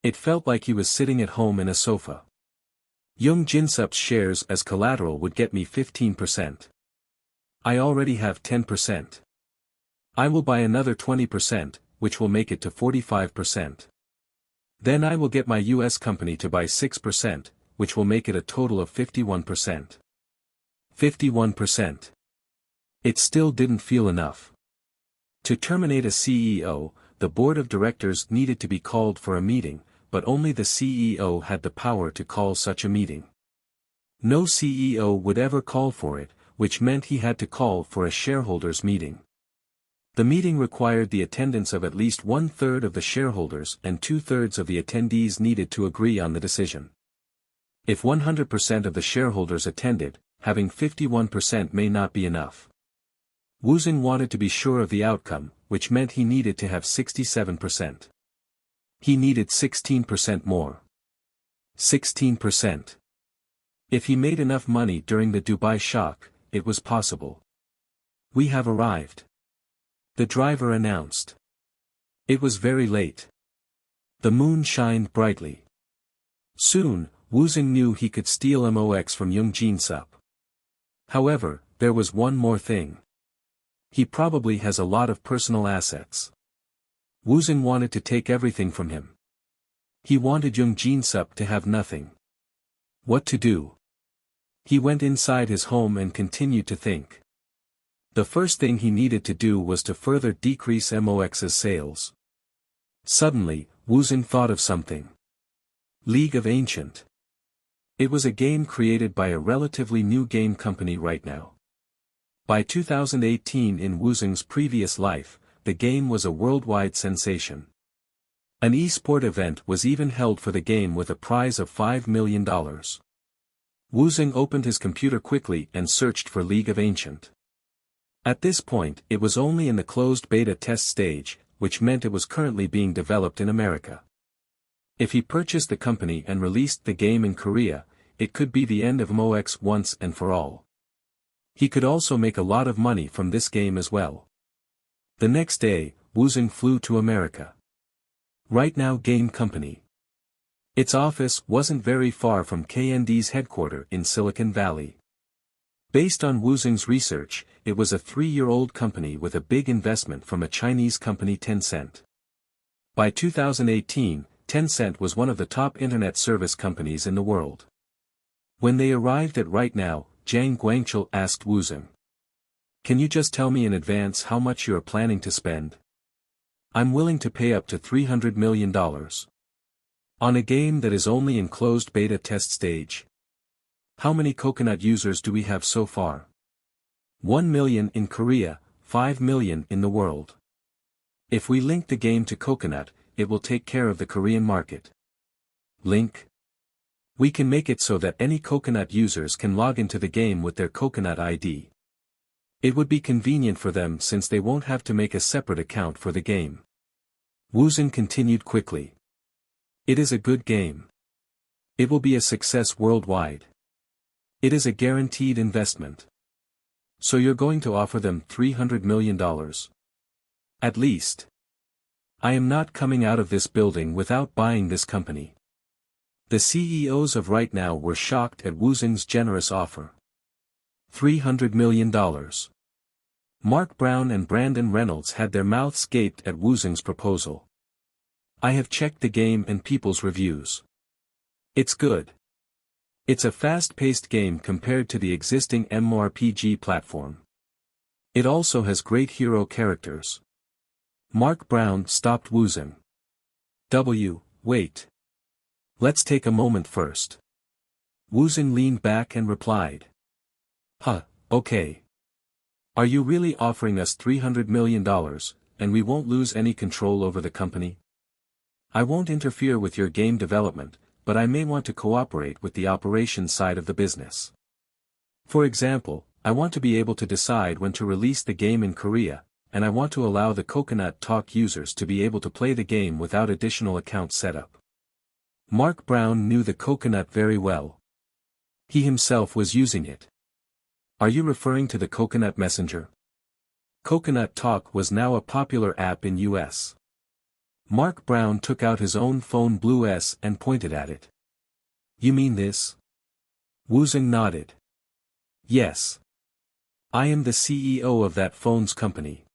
It felt like he was sitting at home in a sofa. Young Jinsup's shares as collateral would get me 15%. I already have 10%. I will buy another 20%, which will make it to 45%. Then I will get my US company to buy 6%, which will make it a total of 51%. 51%. It still didn't feel enough. To terminate a CEO, the board of directors needed to be called for a meeting, but only the CEO had the power to call such a meeting. No CEO would ever call for it, which meant he had to call for a shareholders' meeting. The meeting required the attendance of at least 1/3 of the shareholders and 2/3 of the attendees needed to agree on the decision. If 100% of the shareholders attended, having 51% may not be enough. Woosung wanted to be sure of the outcome, which meant he needed to have 67%. He needed 16% more. 16%. If he made enough money during the Dubai shock, it was possible. We have arrived. The driver announced. It was very late. The moon shined brightly. Soon, Woosung knew he could steal MOX from Young Jinsup. However, there was one more thing. He probably has a lot of personal assets. Woosung wanted to take everything from him. He wanted Young Jinsup to have nothing. What to do? He went inside his home and continued to think. The first thing he needed to do was to further decrease MOX's sales. Suddenly, Woosung thought of something. League of Ancient. It was a game created by a relatively new game company right now. By 2018 in Woosung's previous life, the game was a worldwide sensation. An e-sport event was even held for the game with a prize of $5 million. Woosung opened his computer quickly and searched for League of Ancient. At this point, it was only in the closed beta test stage, which meant it was currently being developed in America. If he purchased the company and released the game in Korea, it could be the end of MOX once and for all. He could also make a lot of money from this game as well. The next day, Woosung flew to America. Right Now Game Company. Its office wasn't very far from KND's headquarters in Silicon Valley. Based on Woosung's research, it was a 3-year-old company with a big investment from a Chinese company Tencent. By 2018, Tencent was one of the top internet service companies in the world. When they arrived at Right Now, Zhang Guangchul asked Woosung. Can you just tell me in advance how much you are planning to spend? I'm willing to pay up to $300 million. On a game that is only in closed beta test stage. How many Coconut users do we have so far? 1 million in Korea, 5 million in the world. If we link the game to Coconut, it will take care of the Korean market. Link? We can make it so that any Coconut users can log into the game with their Coconut ID. It would be convenient for them since they won't have to make a separate account for the game. Woosung continued quickly. It is a good game. It will be a success worldwide. It is a guaranteed investment. So you're going to offer them $300 million. At least. I am not coming out of this building without buying this company. The CEOs of Right Now were shocked at Woosung's generous offer. $300 million. Mark Brown and Brandon Reynolds had their mouths gaped at Woosung's proposal. I have checked the game and people's reviews. It's good. It's a fast-paced game compared to the existing MMORPG platform. It also has great hero characters. Mark Brown stopped Woosung. Wait. Let's take a moment first. Woosung leaned back and replied. Okay. Are you really offering us $300 million, and we won't lose any control over the company? I won't interfere with your game development, but I may want to cooperate with the operations side of the business. For example, I want to be able to decide when to release the game in Korea, and I want to allow the Coconut Talk users to be able to play the game without additional account setup. Mark Brown knew the Coconut very well. He himself was using it. Are you referring to the Coconut Messenger? Coconut Talk was now a popular app in US. Mark Brown took out his own phone Blue S and pointed at it. You mean this? Woosung nodded. Yes. I am the CEO of that phones company.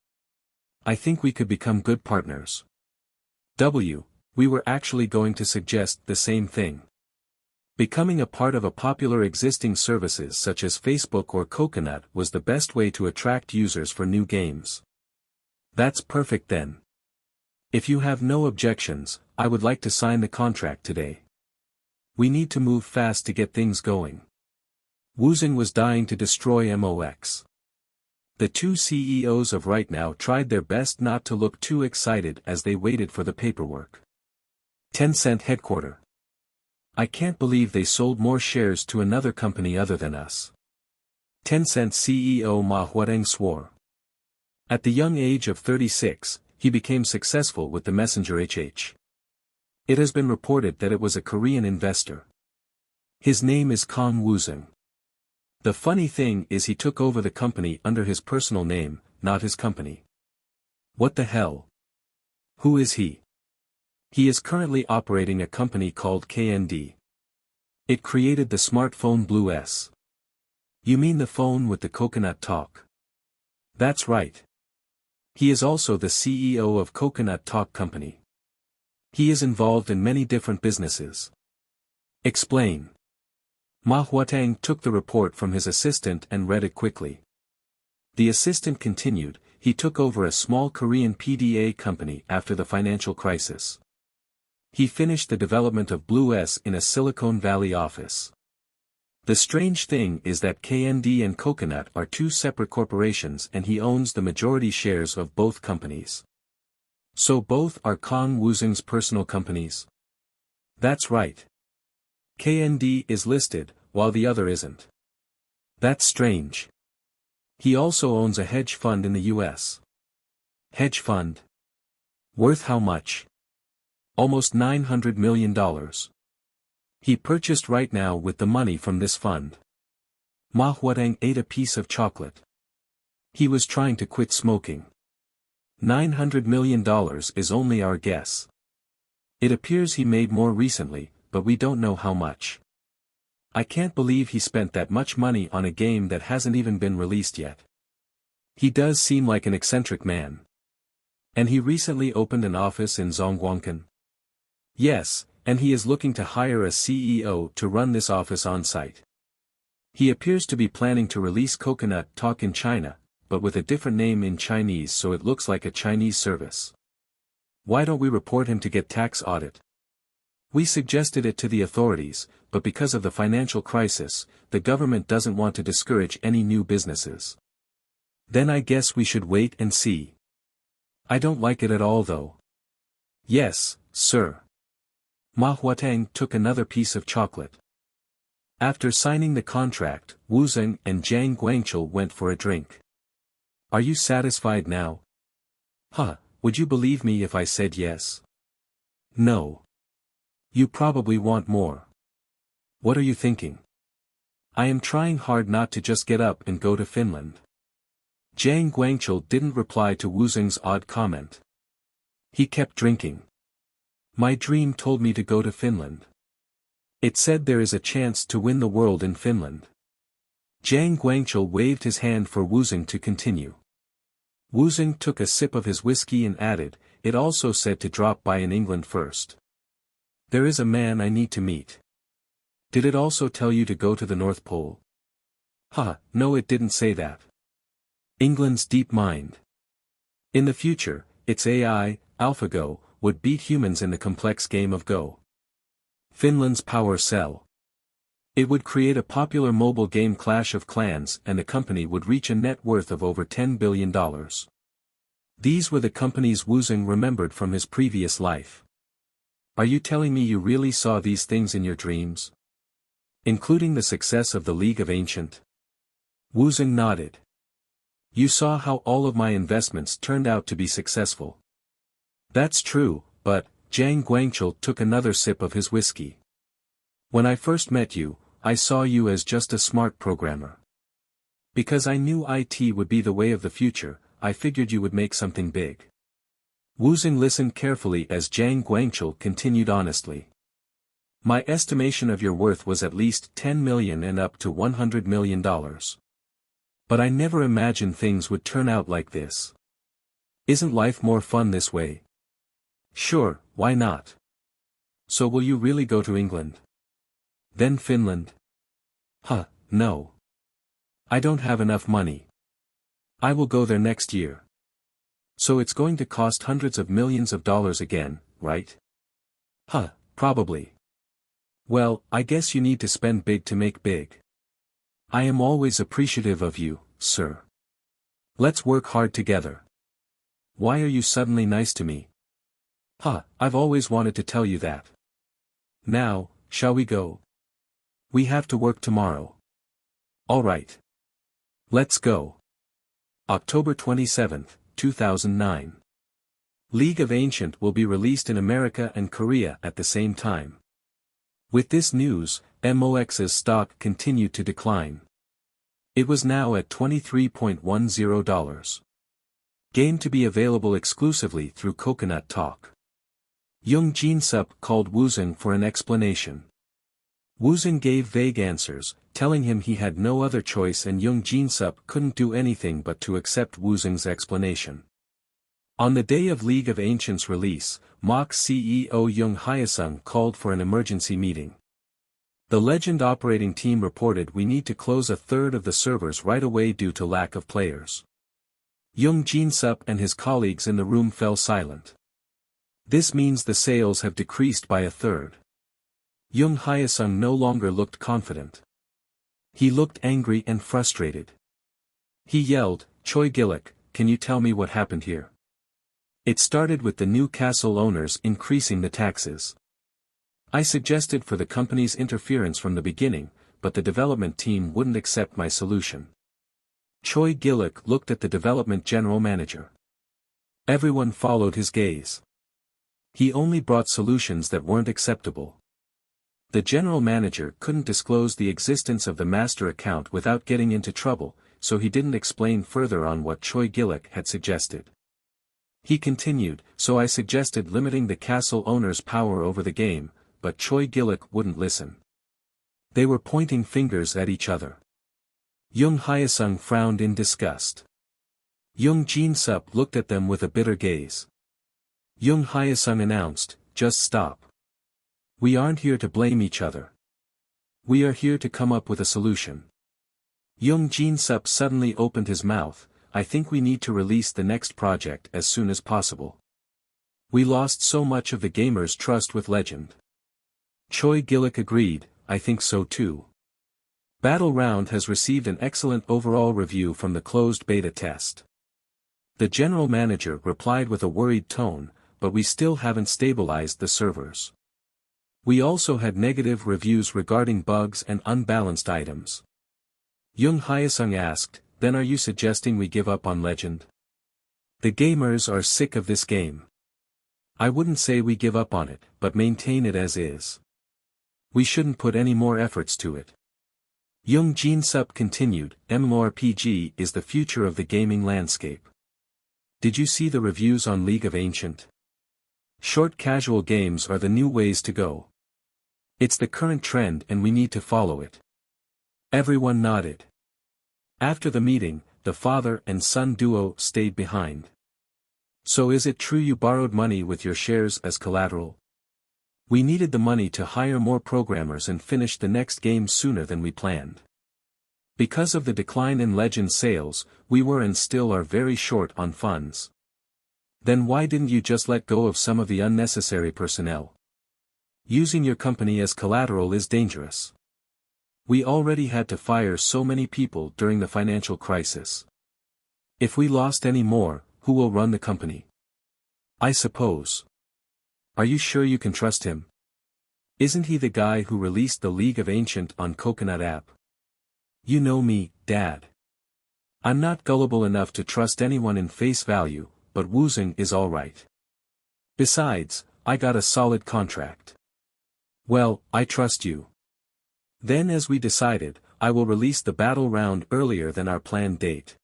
I think we could become good partners. We were actually going to suggest the same thing. Becoming a part of a popular existing services such as Facebook or Coconut was the best way to attract users for new games. That's perfect then. If you have no objections, I would like to sign the contract today. We need to move fast to get things going. Woosung was dying to destroy MOX. The two CEOs of Right Now tried their best not to look too excited as they waited for the paperwork. Tencent headquarters. I can't believe they sold more shares to another company other than us. Tencent CEO Ma Huateng swore. At the young age of 36, he became successful with the Messenger HH. It has been reported that it was a Korean investor. His name is Kang Woosung. The funny thing is he took over the company under his personal name, not his company. What the hell? Who is he? He is currently operating a company called KND. It created the smartphone Blue S. You mean the phone with the coconut talk? That's right. He is also the CEO of Coconut Talk Company. He is involved in many different businesses. Explain. Ma Huateng took the report from his assistant and read it quickly. The assistant continued, he took over a small Korean PDA company after the financial crisis. He finished the development of Blue S in a Silicon Valley office. The strange thing is that KND and Coconut are two separate corporations and he owns the majority shares of both companies. So both are Kang Woosung's personal companies? That's right. KND is listed, while the other isn't. That's strange. He also owns a hedge fund in the US. Hedge fund? Worth how much? Almost $900 million. He purchased Right Now with the money from this fund. Ma Huateng ate a piece of chocolate. He was trying to quit smoking. $900 million is only our guess. It appears he made more recently, but we don't know how much. I can't believe he spent that much money on a game that hasn't even been released yet. He does seem like an eccentric man. And he recently opened an office in Zhongguancun. Yes, and he is looking to hire a CEO to run this office on site. He appears to be planning to release Coconut Talk in China, but with a different name in Chinese so it looks like a Chinese service. Why don't we report him to get tax audit? We suggested it to the authorities, but because of the financial crisis, the government doesn't want to discourage any new businesses. Then I guess we should wait and see. I don't like it at all though. Yes, sir. Ma Huateng took another piece of chocolate. After signing the contract, Woosung and Zhang Guangchul went for a drink. Are you satisfied now? Would you believe me if I said yes? No. You probably want more. What are you thinking? I am trying hard not to just get up and go to Finland. Zhang Guangchul didn't reply to Woosung's odd comment. He kept drinking. My dream told me to go to Finland. It said there is a chance to win the world in Finland. Zhang Guangchul waved his hand for Woosung to continue. Woosung took a sip of his whiskey and added, it also said to drop by in England first. There is a man I need to meet. Did it also tell you to go to the North Pole? No, it didn't say that. England's deep mind. In the future, its AI, AlphaGo, would beat humans in the complex game of Go. Finland's power cell. It would create a popular mobile game Clash of Clans and the company would reach a net worth of over $10 billion. These were the companies Woosung remembered from his previous life. Are you telling me you really saw these things in your dreams? Including the success of the League of Ancient? Woosung nodded. You saw how all of my investments turned out to be successful. That's true, but, Zhang Guangchul took another sip of his whiskey. When I first met you, I saw you as just a smart programmer. Because I knew IT would be the way of the future, I figured you would make something big. Woosung listened carefully as Zhang Guangchul continued honestly. My estimation of your worth was at least 10 million and up to $100 million. But I never imagined things would turn out like this. Isn't life more fun this way? Sure, why not? So will you really go to England? Then Finland? Huh, no. I don't have enough money. I will go there next year. So it's going to cost hundreds of millions of dollars again, right? Huh, probably. Well, I guess you need to spend big to make big. I am always appreciative of you, sir. Let's work hard together. Why are you suddenly nice to me? Huh, I've always wanted to tell you that. Now, shall we go? We have to work tomorrow. All right. Let's go. October 27, 2009. League of Ancient will be released in America and Korea at the same time. With this news, MOX's stock continued to decline. It was now at $23.10. Game to be available exclusively through Coconut Talk. Jung Jin-sup called Woosung for an explanation. Woosung gave vague answers, telling him he had no other choice and Jung Jin-sup couldn't do anything but to accept Woosung's explanation. On the day of League of Ancients release, MOX CEO Jung Hyesung called for an emergency meeting. The Legend operating team reported we need to close a third of the servers right away due to lack of players. Jung Jin-sup and his colleagues in the room fell silent. This means the sales have decreased by a third. Jung Hyesung no longer looked confident. He looked angry and frustrated. He yelled, "Choi Gillick, can you tell me what happened here?" It started with the new castle owners increasing the taxes. I suggested for the company's interference from the beginning, but the development team wouldn't accept my solution. Choi Gillick looked at the development general manager. Everyone followed his gaze. He only brought solutions that weren't acceptable. The general manager couldn't disclose the existence of the master account without getting into trouble, so he didn't explain further on what Choi Gillick had suggested. He continued, so I suggested limiting the castle owner's power over the game, but Choi Gillick wouldn't listen. They were pointing fingers at each other. Jung Hyesung frowned in disgust. Jung Jin-sup looked at them with a bitter gaze. Jung Hyesung announced, "Just stop. We aren't here to blame each other. We are here to come up with a solution." Jung Jin-sup suddenly opened his mouth, "I think we need to release the next project as soon as possible. We lost so much of the gamers' trust with Legend." Choi Gillick agreed, "I think so too. Battle Round has received an excellent overall review from the closed beta test." The general manager replied with a worried tone, "But we still haven't stabilized the servers. We also had negative reviews regarding bugs and unbalanced items." Jung Hyesung asked, "Then are you suggesting we give up on Legend? The gamers are sick of this game." "I wouldn't say we give up on it, but maintain it as is. We shouldn't put any more efforts to it." Jung Jin-sup continued, "MMORPG is the future of the gaming landscape. Did you see the reviews on League of Ancient? Short casual games are the new ways to go. It's the current trend and we need to follow it." Everyone nodded. After the meeting, the father and son duo stayed behind. "So is it true you borrowed money with your shares as collateral?" "We needed the money to hire more programmers and finish the next game sooner than we planned. Because of the decline in Legend sales, we were and still are very short on funds." "Then why didn't you just let go of some of the unnecessary personnel? Using your company as collateral is dangerous. We already had to fire so many people during the financial crisis. If we lost any more, who will run the company? I suppose. Are you sure you can trust him? Isn't he the guy who released the League of Ancient on Coconut app? You know me, Dad. I'm not gullible enough to trust anyone in face value, but Woosung is alright. Besides, I got a solid contract. Well, I trust you. Then as we decided, I will release the battle round earlier than our planned date.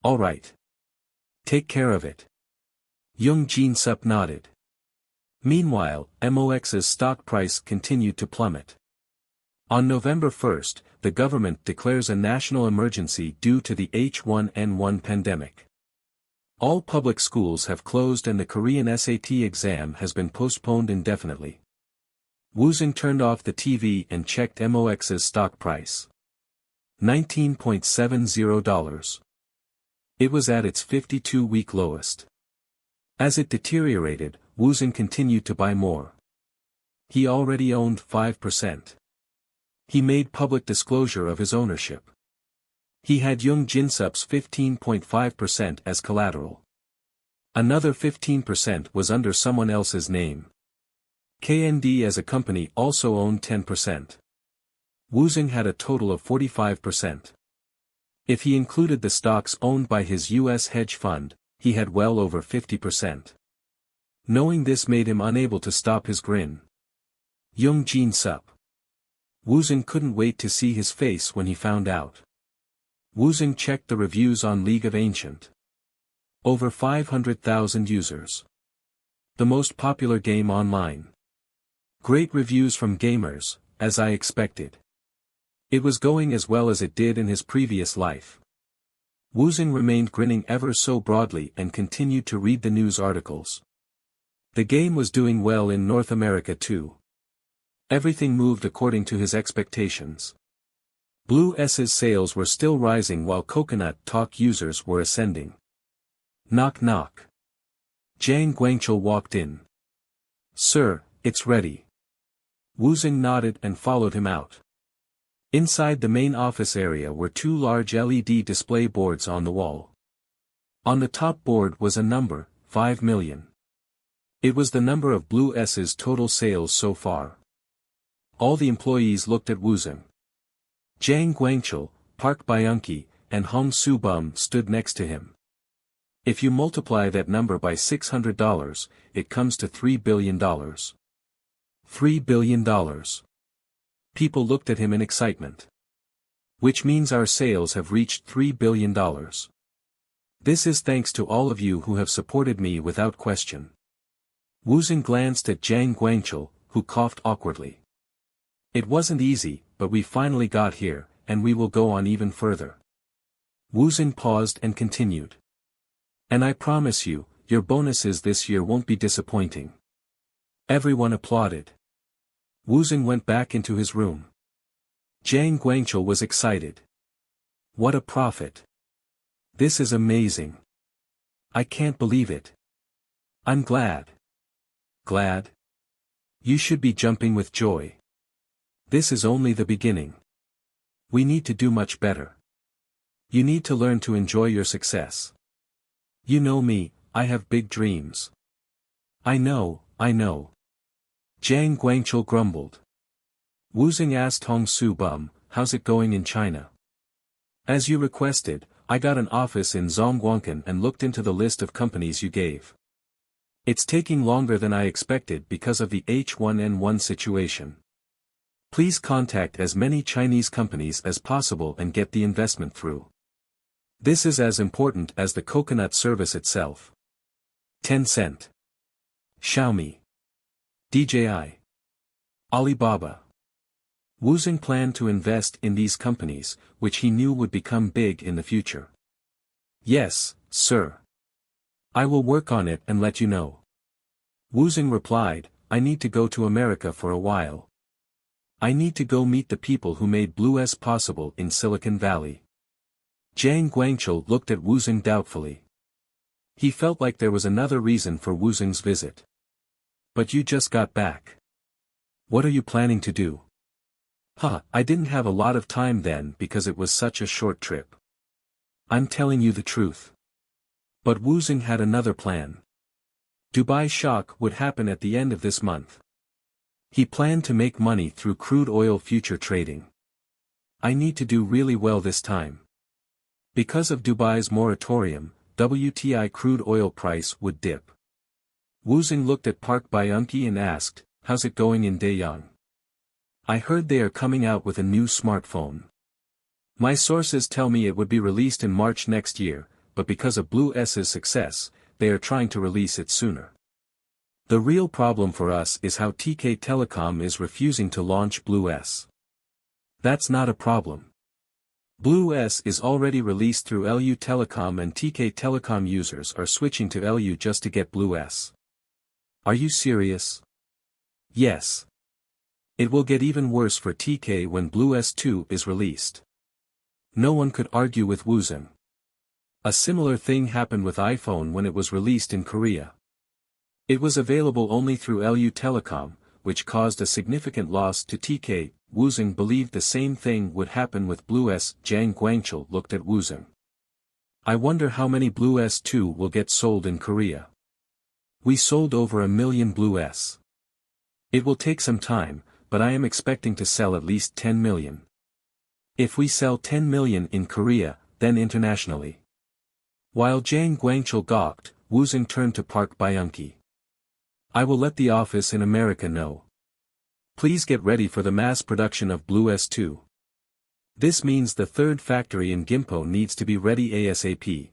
Alright. Take care of it. Jung Jin-sup nodded. Meanwhile, MOX's stock price continued to plummet. On November 1st, the government declares a national emergency due to the H1N1 pandemic. All public schools have closed and the Korean SAT exam has been postponed indefinitely. Woosung turned off the TV and checked MOX's stock price. $19.70. It was at its 52-week lowest. As it deteriorated, Woosung continued to buy more. He already owned 5%. He made public disclosure of his ownership. He had Jung Jin-sup's 15.5% as collateral. Another 15% was under someone else's name. KND as a company also owned 10%. Woosung had a total of 45%. If he included the stocks owned by his U.S. hedge fund, he had well over 50%. Knowing this made him unable to stop his grin. Jung Jin-sup. Woosung couldn't wait to see his face when he found out. Woosung checked the reviews on League of Ancient. Over 500,000 users. The most popular game online. Great reviews from gamers, as I expected. It was going as well as it did in his previous life. Woosung remained grinning ever so broadly and continued to read the news articles. The game was doing well in North America too. Everything moved according to his expectations. Blue S's sales were still rising while Coconut Talk users were ascending. Knock knock. Jang Guangchul walked in. "Sir, it's ready." Woosung nodded and followed him out. Inside the main office area were two large LED display boards on the wall. On the top board was a number, 5 million. It was the number of Blue S's total sales so far. All the employees looked at Woosung. Jang Guangchul, Park Byung-ki, and Hong Soo-bum stood next to him. If you multiply that number by $600, it comes to $3 billion. $3 billion. People looked at him in excitement. Which means our sales have reached $3 billion. This is thanks to all of you who have supported me without question. Woosung glanced at Jang Guangchul, who coughed awkwardly. It wasn't easy, but we finally got here, and we will go on even further. Woosung paused and continued. And I promise you, your bonuses this year won't be disappointing. Everyone applauded. Woosung went back into his room. Jang Guangchul was excited. What a profit. This is amazing. I can't believe it. I'm glad. Glad? You should be jumping with joy. This is only the beginning. We need to do much better. You need to learn to enjoy your success. You know me, I have big dreams. I know. Jang Guangchul grumbled. Woosung asked Hong Soo-bum, how's it going in China? As you requested, I got an office in Zhongguancun and looked into the list of companies you gave. It's taking longer than I expected because of the H1N1 situation. Please contact as many Chinese companies as possible and get the investment through. This is as important as the coconut service itself. Tencent. Xiaomi. DJI. Alibaba. Woosung planned to invest in these companies, which he knew would become big in the future. Yes, sir. I will work on it and let you know. Woosung replied, I need to go to America for a while. I need to go meet the people who made Blue S possible in Silicon Valley. Jang Guangchul looked at Woosung doubtfully. He felt like there was another reason for Woosung's visit. But you just got back. What are you planning to do? I didn't have a lot of time then because it was such a short trip. I'm telling you the truth. But Woosung had another plan. Dubai shock would happen at the end of this month. He planned to make money through crude oil future trading. I need to do really well this time. Because of Dubai's moratorium, WTI crude oil price would dip. Woosung looked at Park Byung-ki and asked, how's it going in Daejeon? I heard they are coming out with a new smartphone. My sources tell me it would be released in March next year, but because of Blue S's success, they are trying to release it sooner. The real problem for us is how TK Telecom is refusing to launch Blue S. That's not a problem. Blue S is already released through LU Telecom and TK Telecom users are switching to LU just to get Blue S. Are you serious? Yes. It will get even worse for TK when Blue S2 is released. No one could argue with Woosung. A similar thing happened with iPhone when it was released in Korea. It was available only through LU Telecom, which caused a significant loss to TK. Woosung believed the same thing would happen with Blue S. Jang Guangchul looked at Woosung. I wonder how many Blue S2 will get sold in Korea. We sold over 1 million Blue S. It will take some time, but I am expecting to sell at least 10 million. If we sell 10 million in Korea, then internationally. While Jang Guangchul gawked, Woosung turned to Park Byung-ki. I will let the office in America know. Please get ready for the mass production of Blue S2. This means the third factory in Gimpo needs to be ready ASAP.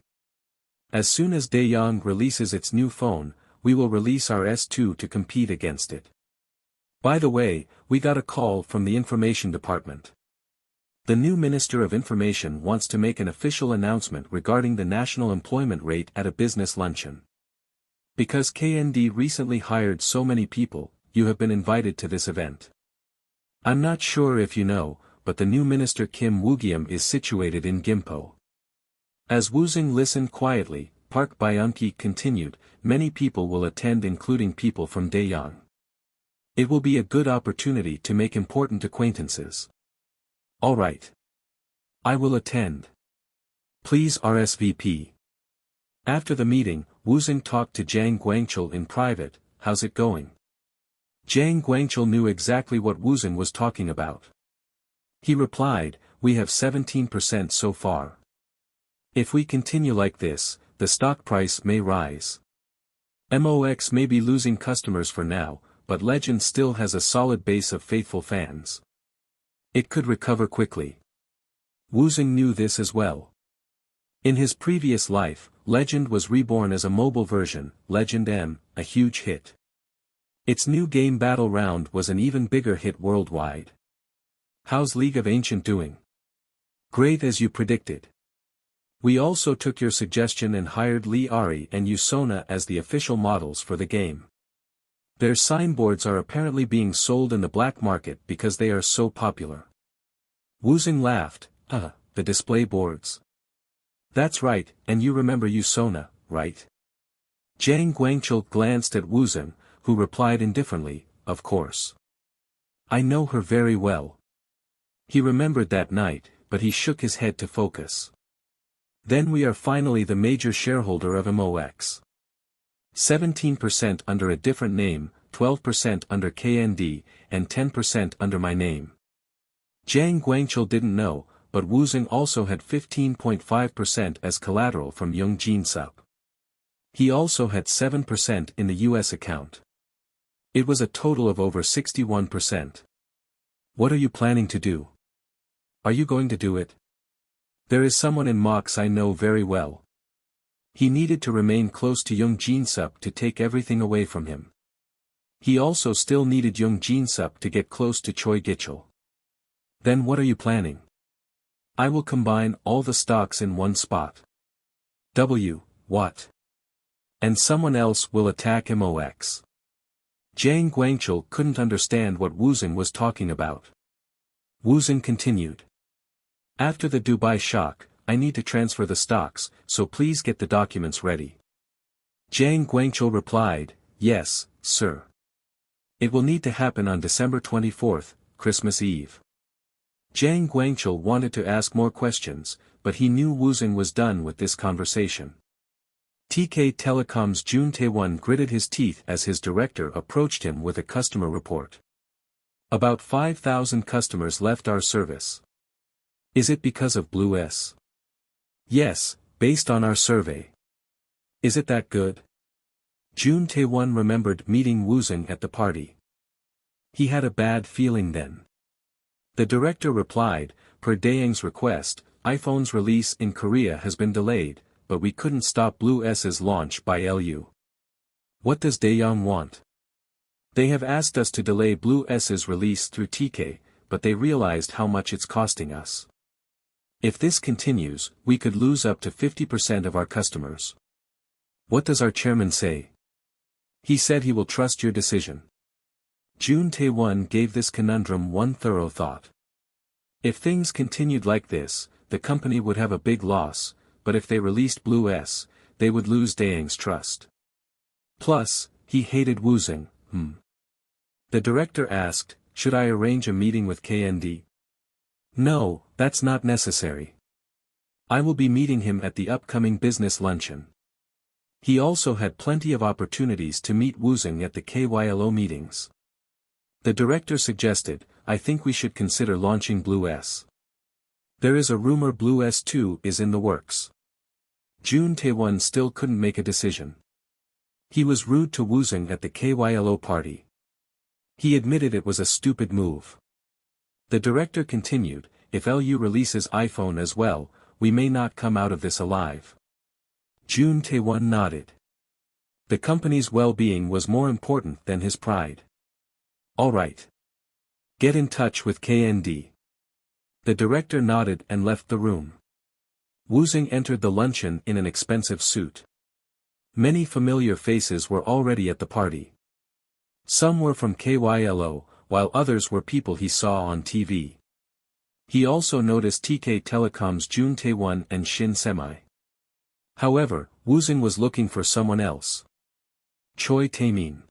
As soon as Daeyoung releases its new phone, we will release our S2 to compete against it. By the way, we got a call from the information department. The new Minister of Information wants to make an official announcement regarding the national employment rate at a business luncheon. Because KND recently hired so many people, you have been invited to this event. I'm not sure if you know, but the new minister Kim Woo-gyum is situated in Gimpo. As Woosung listened quietly, Park Byung-ki continued, many people will attend including people from Daeyoung. It will be a good opportunity to make important acquaintances. Alright. I will attend. Please RSVP. After the meeting, Woosung talked to Jang Guangchul in private. How's it going? Jang Guangchul knew exactly what Woosung was talking about. He replied, we have 17% so far. If we continue like this, the stock price may rise. MOX may be losing customers for now, but Legend still has a solid base of faithful fans. It could recover quickly. Woosung knew this as well. In his previous life, Legend was reborn as a mobile version, Legend M, a huge hit. Its new game Battle Round was an even bigger hit worldwide. How's League of Ancient doing? Great as you predicted. We also took your suggestion and hired Lee Ari and Yusona as the official models for the game. Their signboards are apparently being sold in the black market because they are so popular. Woosung laughed, the display boards. That's right, and you remember Yusona, right? Jang Guangchul glanced at Woosung, who replied indifferently, of course. I know her very well. He remembered that night, but he shook his head to focus. Then we are finally the major shareholder of MOX. 17% under a different name, 12% under KND, and 10% under my name. Jang Guangchul didn't know, but Woosung also had 15.5% as collateral from Young Jin Sup. He also had 7% in the US account. It was a total of over 61%. What are you planning to do? Are you going to do it? There is someone in MOX I know very well. He needed to remain close to Young Jin Sup to take everything away from him. He also still needed Young Jin Sup to get close to Choi Gichul. Then what are you planning? I will combine all the stocks in one spot. What? And someone else will attack MOX. Jang Guangchul couldn't understand what Woosung was talking about. Woosung continued. After the Dubai shock, I need to transfer the stocks, so please get the documents ready. Jang Guangchul replied, yes, sir. It will need to happen on December 24th, Christmas Eve. Jang Guangchul wanted to ask more questions, but he knew Woosung was done with this conversation. TK Telecom's Jun Tae-won gritted his teeth as his director approached him with a customer report. About 5,000 customers left our service. Is it because of Blue S? Yes, based on our survey. Is it that good? Jun Tae-won remembered meeting Woosung at the party. He had a bad feeling then. The director replied, per Daeyoung's request, iPhone's release in Korea has been delayed, but we couldn't stop Blue S's launch by Lu. What does Daeyeon want? They have asked us to delay Blue S's release through TK, but they realized how much it's costing us. If this continues, we could lose up to 50% of our customers. What does our chairman say? He said he will trust your decision. Jun Tae-won gave this conundrum one thorough thought. If things continued like this, the company would have a big loss, but if they released Blue S, they would lose Daeyeon's trust. Plus, he hated Woosung. The director asked, should I arrange a meeting with KND? No, that's not necessary. I will be meeting him at the upcoming business luncheon. He also had plenty of opportunities to meet Woosung at the KYLO meetings. The director suggested, I think we should consider launching Blue S. There is a rumor Blue S2 is in the works. Jun Tae-won still couldn't make a decision. He was rude to Woosung at the KYLO party. He admitted it was a stupid move. The director continued, if LU releases iPhone as well, we may not come out of this alive. Jun Tae-won nodded. The company's well-being was more important than his pride. All right. Get in touch with KND. The director nodded and left the room. Woosung entered the luncheon in an expensive suit. Many familiar faces were already at the party. Some were from KYLO, while others were people he saw on TV. He also noticed TK Telecom's Jun Tae-won and Shin Semi. However, Woosung was looking for someone else. Choi Tae-min.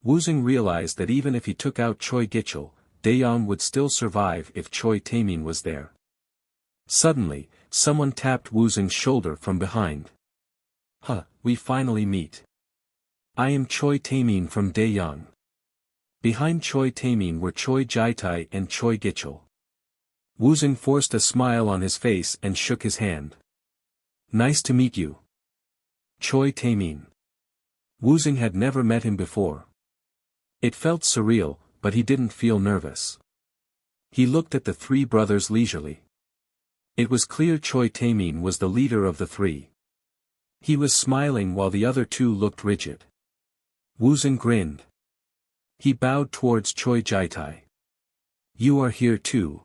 Woosung realized that even if he took out Choi Gichul, Daeyeon would still survive if Choi Tae-min was there. Suddenly, someone tapped Woosung's shoulder from behind. We finally meet. I am Choi Tae-min from Daeyeon. Behind Choi Tae-min were Choi Jae-tae and Choi Gichul. Woosung forced a smile on his face and shook his hand. Nice to meet you. Choi Tae-min. Woosung had never met him before. It felt surreal, but he didn't feel nervous. He looked at the three brothers leisurely. It was clear Choi Tae-min was the leader of the three. He was smiling while the other two looked rigid. Woosung grinned. He bowed towards Choi Jae-tae. You are here too.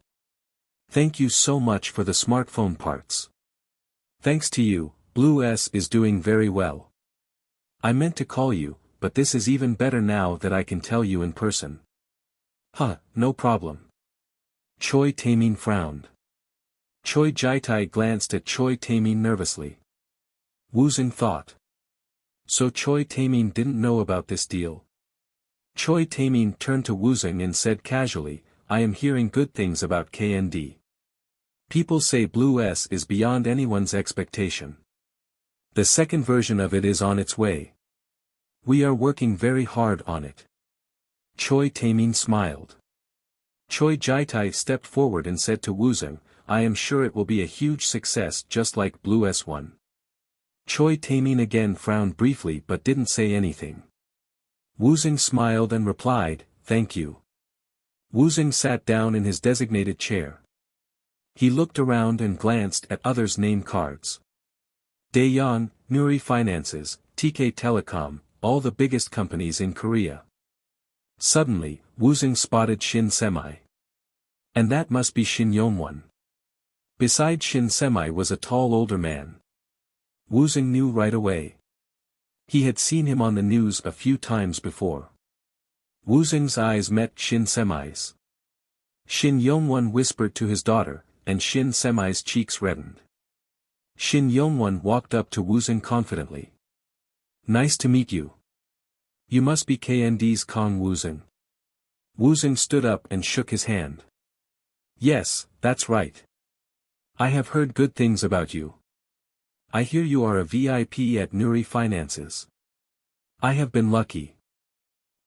Thank you so much for the smartphone parts. Thanks to you, Blue S is doing very well. I meant to call you, but this is even better now that I can tell you in person. No problem. Choi Tae-min frowned. Choi Jae-tae glanced at Choi Tae-min nervously. Woosung thought. So Choi Tae-min didn't know about this deal. Choi Tae-min turned to Woosung and said casually, I am hearing good things about KND. People say Blue S is beyond anyone's expectation. The second version of it is on its way. We are working very hard on it. Choi Tae-min smiled. Choi Jae-tae stepped forward and said to Woosung, I am sure it will be a huge success just like Blue S1. Choi Tae-min again frowned briefly but didn't say anything. Woosung smiled and replied, thank you. Woosung sat down in his designated chair. He looked around and glanced at others' name cards. Daeyeon, Nuri Finances, TK Telecom, all the biggest companies in Korea. Suddenly, Woosung spotted Shin Semi. And that must be Shin Yong-won. Beside Shin Semi was a tall older man. Woosung knew right away. He had seen him on the news a few times before. Woosung's eyes met Shin Semi's. Shin Yong-won whispered to his daughter, and Shin Semi's cheeks reddened. Shin Yong-won walked up to Woosung confidently. Nice to meet you. You must be KND's Kang Woosung. Woosung stood up and shook his hand. Yes, that's right. I have heard good things about you. I hear you are a VIP at Nuri Finances. I have been lucky.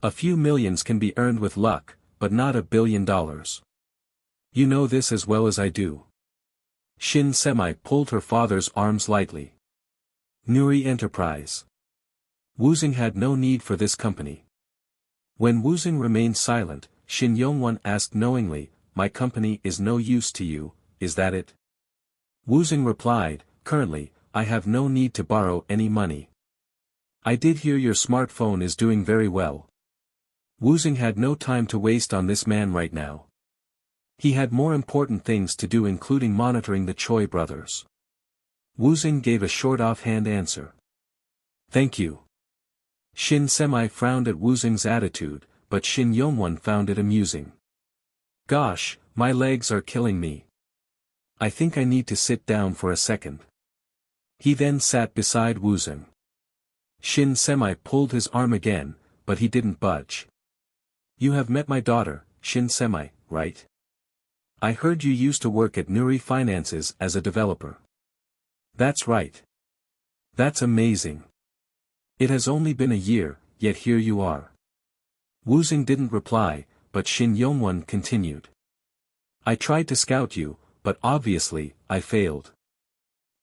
A few millions can be earned with luck, but not $1 billion. You know this as well as I do. Shin Semi pulled her father's arms lightly. Nuri Enterprise. Woosung had no need for this company. When Woosung remained silent, Shin Yong-won asked knowingly, my company is no use to you, is that it? Woosung replied, currently, I have no need to borrow any money. I did hear your smartphone is doing very well. Woosung had no time to waste on this man right now. He had more important things to do, including monitoring the Choi brothers. Woosung gave a short offhand answer. Thank you. Shin Semi frowned at Woosung's attitude, but Shin Yongwon found it amusing. Gosh, my legs are killing me. I think I need to sit down for a second. He then sat beside Woosung. Shin Semi pulled his arm again, but he didn't budge. You have met my daughter, Shin Semi, right? I heard you used to work at Nuri Finances as a developer. That's right. That's amazing. It has only been a year, yet here you are. Woosung didn't reply, but Shin Yongwon continued. I tried to scout you, but obviously, I failed.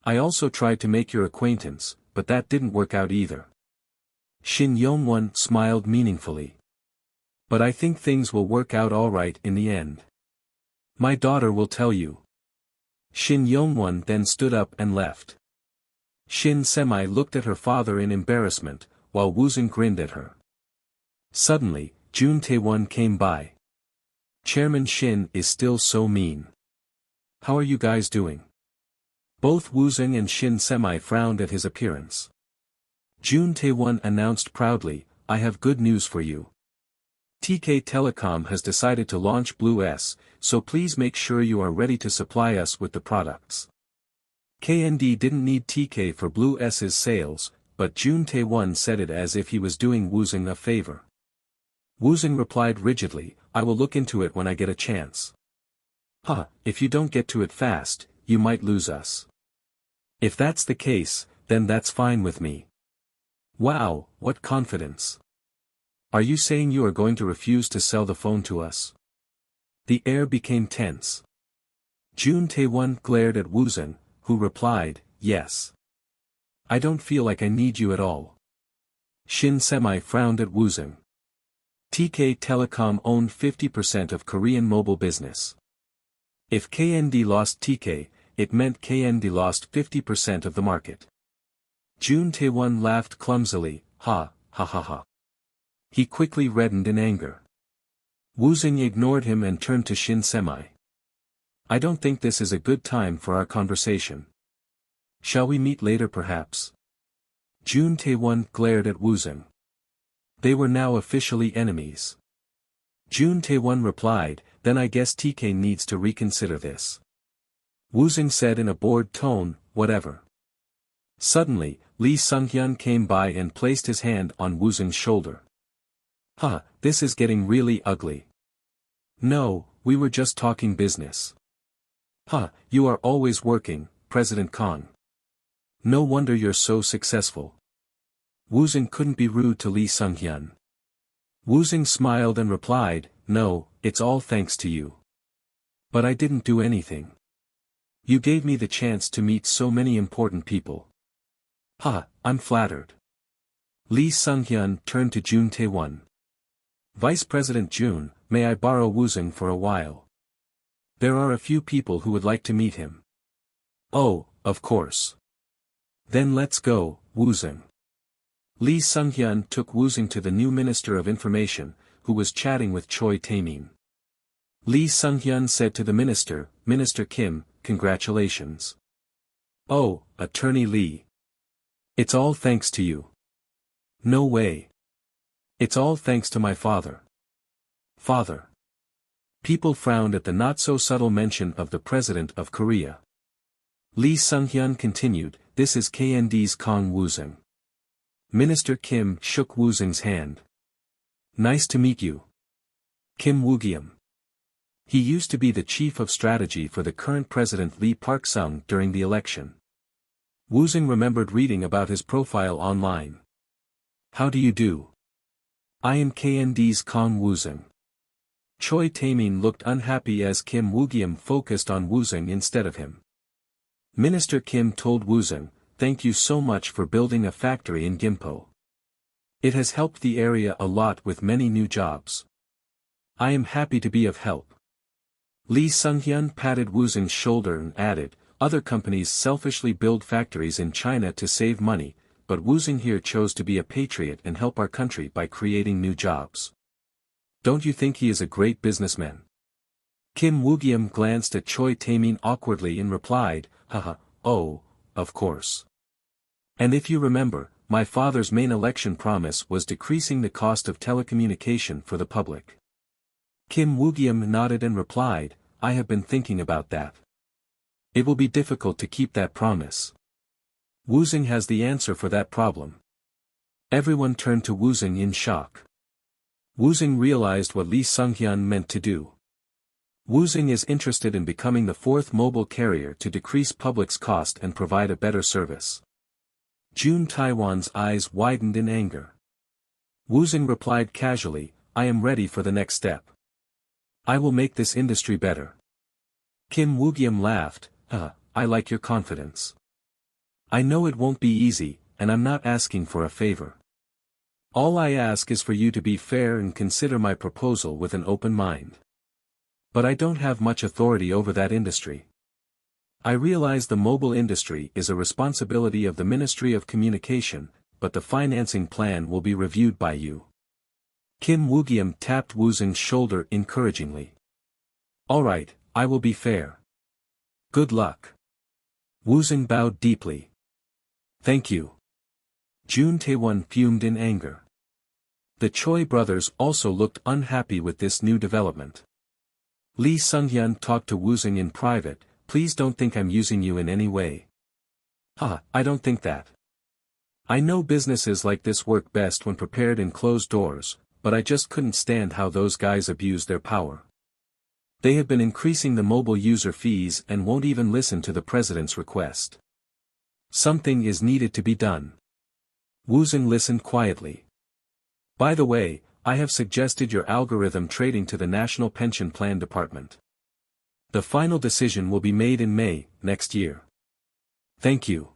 I also tried to make your acquaintance, but that didn't work out either. Shin Yongwon smiled meaningfully. But I think things will work out alright in the end. My daughter will tell you. Shin Yongwon then stood up and left. Shin Semi looked at her father in embarrassment, while Woosung grinned at her. Suddenly, Jun Tae-won came by. Chairman Shin is still so mean. How are you guys doing? Both Woosung and Shin Semi frowned at his appearance. Jun Tae-won announced proudly, I have good news for you. TK Telecom has decided to launch Blue S, so please make sure you are ready to supply us with the products. KND didn't need TK for Blue S's sales, but Jun Tae-won said it as if he was doing Woosung a favor. Woosung replied rigidly, I will look into it when I get a chance. If you don't get to it fast, you might lose us. If that's the case, then that's fine with me. Wow, what confidence. Are you saying you are going to refuse to sell the phone to us? The air became tense. Jun Tae-won glared at Woosung, who replied, yes. I don't feel like I need you at all. Shin Semi frowned at Woosung. TK Telecom owned 50% of Korean mobile business. If KND lost TK, it meant KND lost 50% of the market. Jun Tae-won laughed clumsily, ha ha. He quickly reddened in anger. Woosung ignored him and turned to Shin Semi. I don't think this is a good time for our conversation. Shall we meet later perhaps? Jun Tae-won glared at Woosung. They were now officially enemies. Jun Tae-won replied, then I guess TK needs to reconsider this. Woosung said in a bored tone, whatever. Suddenly, Lee Sung-hyun came by and placed his hand on Woosung's shoulder. This is getting really ugly. No, we were just talking business. You are always working, President Kang. No wonder you're so successful. Woosung couldn't be rude to Lee Sung-hyun. Woosung smiled and replied, no, it's all thanks to you. But I didn't do anything. You gave me the chance to meet so many important people. I'm flattered. Lee Sung-hyun turned to Jun Tae-won. Vice President Jun, may I borrow Woosung for a while? There are a few people who would like to meet him. Oh, of course. Then let's go, Woosung. Lee Sung-hyun took Woosung to the new Minister of Information, who was chatting with Choi Tae-min. Lee Sung-hyun said to the minister, Minister Kim, congratulations. Oh, Attorney Lee. It's all thanks to you. No way. It's all thanks to my father. Father. People frowned at the not-so-subtle mention of the President of Korea. Lee Sung-hyun continued, this is KND's Kang Woosung. Minister Kim shook Woosung's hand. Nice to meet you. Kim Woo-gyum. He used to be the chief of strategy for the current President Lee Park-sung during the election. Woosung remembered reading about his profile online. How do you do? I am KND's Kang Woosung. Choi Tae-min looked unhappy as Kim Woo-gyum focused on Woosung instead of him. Minister Kim told Woosung, thank you so much for building a factory in Gimpo. It has helped the area a lot with many new jobs. I am happy to be of help. Lee Sung-hyun patted Woosung's shoulder and added, Other companies selfishly build factories in China to save money, but Woosung here chose to be a patriot and help our country by creating new jobs. Don't you think he is a great businessman? Kim Woogium glanced at Choi Taemin awkwardly and replied, haha, oh, of course. And if you remember, my father's main election promise was decreasing the cost of telecommunication for the public. Kim Woogium nodded and replied, I have been thinking about that. It will be difficult to keep that promise. Woosung has the answer for that problem. Everyone turned to Woosung in shock. Woosung realized what Lee Sung-hyun meant to do. Woosung is interested in becoming the fourth mobile carrier to decrease public's cost and provide a better service. June Taiwan's eyes widened in anger. Woosung replied casually, I am ready for the next step. I will make this industry better. Kim Woogium laughed, I like your confidence. I know it won't be easy, and I'm not asking for a favor. All I ask is for you to be fair and consider my proposal with an open mind. But I don't have much authority over that industry. I realize the mobile industry is a responsibility of the Ministry of Communication, but the financing plan will be reviewed by you. Kim Woogium tapped Woosung's shoulder encouragingly. All right, I will be fair. Good luck. Woosung bowed deeply. Thank you. June Taewon fumed in anger. The Choi brothers also looked unhappy with this new development. Lee Sung-hyun talked to Woosung in private, please don't think I'm using you in any way. I don't think that. I know businesses like this work best when prepared in closed doors, but I just couldn't stand how those guys abuse their power. They have been increasing the mobile user fees and won't even listen to the president's request. Something is needed to be done. Woosung listened quietly. By the way, I have suggested your algorithm trading to the National Pension Plan Department. The final decision will be made in May, next year. Thank you.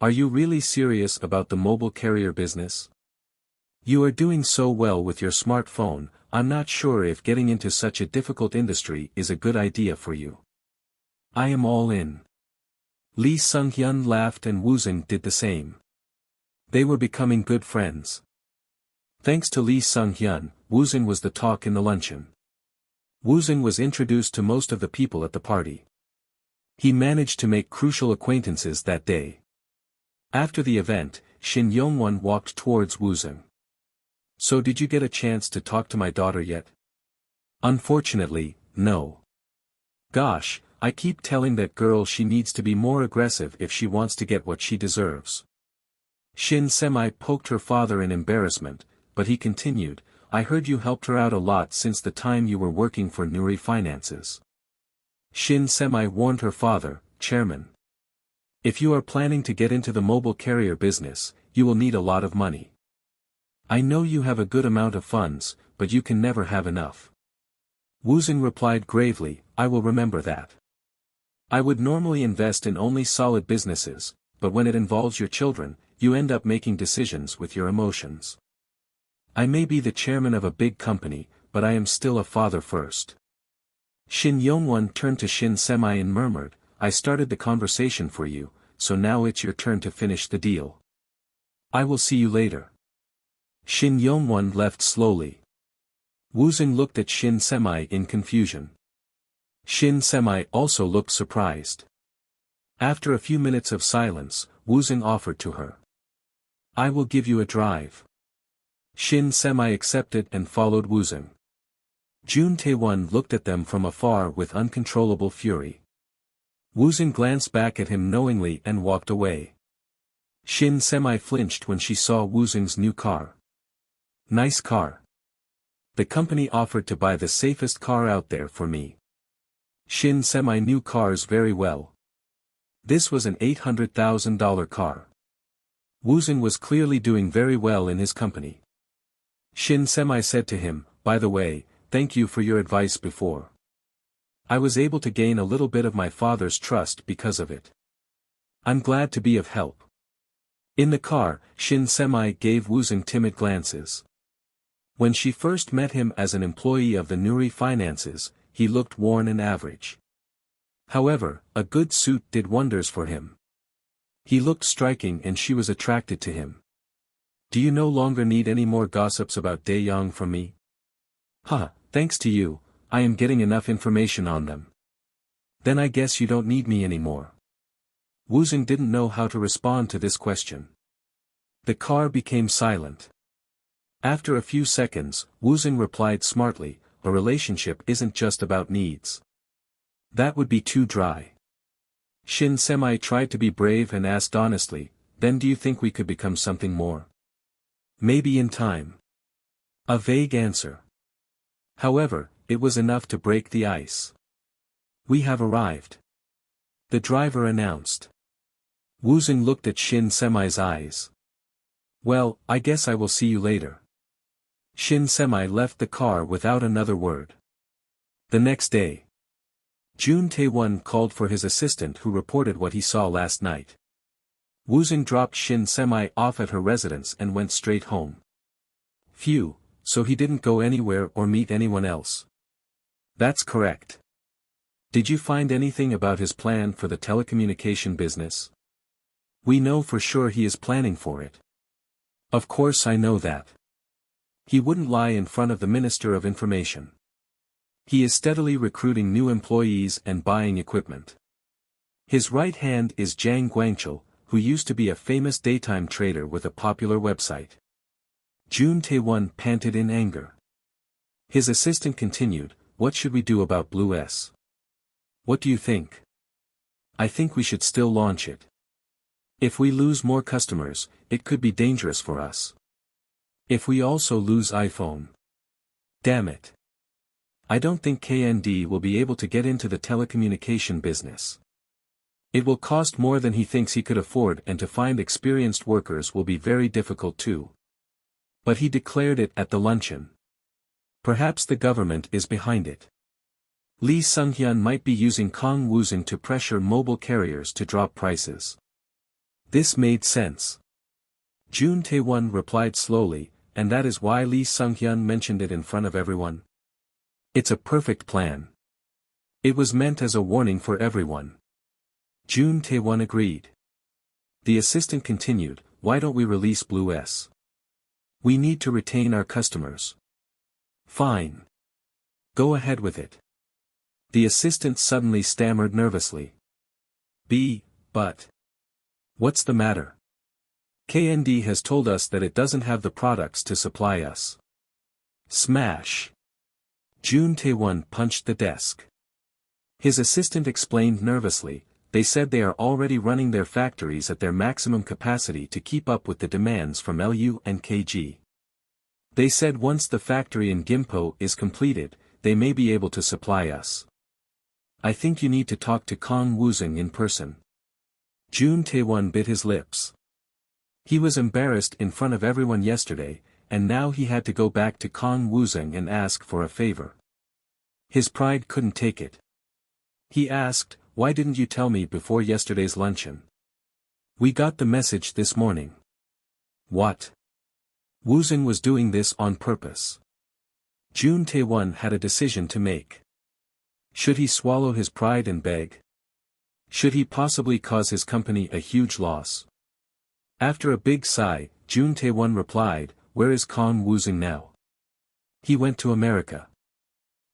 Are you really serious about the mobile carrier business? You are doing so well with your smartphone, I'm not sure if getting into such a difficult industry is a good idea for you. I am all in. Lee Sung-hyun laughed and Woosung did the same. They were becoming good friends. Thanks to Lee Sung-hyun, Woosung was the talk in the luncheon. Woosung was introduced to most of the people at the party. He managed to make crucial acquaintances that day. After the event, Shin Yong-won walked towards Woosung. So did you get a chance to talk to my daughter yet? Unfortunately, no. Gosh, I keep telling that girl she needs to be more aggressive if she wants to get what she deserves. Shin Semi poked her father in embarrassment, but he continued, I heard you helped her out a lot since the time you were working for Nuri Finances. Shin Semi warned her father, Chairman. If you are planning to get into the mobile carrier business, you will need a lot of money. I know you have a good amount of funds, but you can never have enough. Woosung replied gravely, I will remember that. I would normally invest in only solid businesses, but when it involves your children, you end up making decisions with your emotions. I may be the chairman of a big company, but I am still a father first. Shin Yong-won turned to Shin Semi and murmured, I started the conversation for you, so now it's your turn to finish the deal. I will see you later. Shin Yong-won left slowly. Woosung looked at Shin Semi in confusion. Shin Semi also looked surprised. After a few minutes of silence, Woosung offered to her. I will give you a drive. Shin Semi accepted and followed Woosung. June Taewon looked at them from afar with uncontrollable fury. Woosung glanced back at him knowingly and walked away. Shin Semi flinched when she saw Woosung's new car. Nice car. The company offered to buy the safest car out there for me. Shin Semi knew cars very well. This was an $800,000 car. Woosung was clearly doing very well in his company. Shin Semi said to him, by the way, thank you for your advice before. I was able to gain a little bit of my father's trust because of it. I'm glad to be of help. In the car, Shin Semi gave Woosung timid glances. When she first met him as an employee of the Nuri Finances, he looked worn and average. However, a good suit did wonders for him. He looked striking and she was attracted to him. Do you no longer need any more gossips about Dae-young from me? Thanks to you, I am getting enough information on them. Then I guess you don't need me anymore. Woosung didn't know how to respond to this question. The car became silent. After a few seconds, Woosung replied smartly, a relationship isn't just about needs. That would be too dry. Shin Semi tried to be brave and asked honestly, then do you think we could become something more? Maybe in time. A vague answer. However, it was enough to break the ice. We have arrived. The driver announced. Woosung looked at Shin Semi's eyes. Well, I guess I will see you later. Shin Semi left the car without another word. The next day, Jun Tae-won called for his assistant who reported what he saw last night. Woosung dropped Shin Semi off at her residence and went straight home. Phew, so he didn't go anywhere or meet anyone else. That's correct. Did you find anything about his plan for the telecommunication business? We know for sure he is planning for it. Of course I know that. He wouldn't lie in front of the Minister of Information. He is steadily recruiting new employees and buying equipment. His right hand is Jang Guangchul, who used to be a famous daytime trader with a popular website. Jun Tae-won panted in anger. His assistant continued, what should we do about Blue S? What do you think? I think we should still launch it. If we lose more customers, it could be dangerous for us. If we also lose iPhone. Damn it. I don't think KND will be able to get into the telecommunication business. It will cost more than he thinks he could afford, and to find experienced workers will be very difficult too. But he declared it at the luncheon. Perhaps the government is behind it. Lee Sung-hyun might be using Kang Woosung to pressure mobile carriers to drop prices. This made sense. Jun Tae-won replied slowly, and that is why Lee Sung-hyun mentioned it in front of everyone. It's a perfect plan. It was meant as a warning for everyone. Jun Tae-won agreed. The assistant continued, why don't we release Blue S? We need to retain our customers. Fine. Go ahead with it. The assistant suddenly stammered nervously. But. What's the matter? KND has told us that it doesn't have the products to supply us. Smash. Jun Tae-won punched the desk. His assistant explained nervously, they said they are already running their factories at their maximum capacity to keep up with the demands from LU and KG. They said once the factory in Gimpo is completed, they may be able to supply us. I think you need to talk to Kang Woosung in person. Jun Tae-won bit his lips. He was embarrassed in front of everyone yesterday, and now he had to go back to Kang Woosung and ask for a favor. His pride couldn't take it. He asked, why didn't you tell me before yesterday's luncheon? We got the message this morning. What? Woosung was doing this on purpose. Jun Tae-won had a decision to make. Should he swallow his pride and beg? Should he possibly cause his company a huge loss? After a big sigh, Jun Tae-won replied, where is Kang Woosung now? He went to America.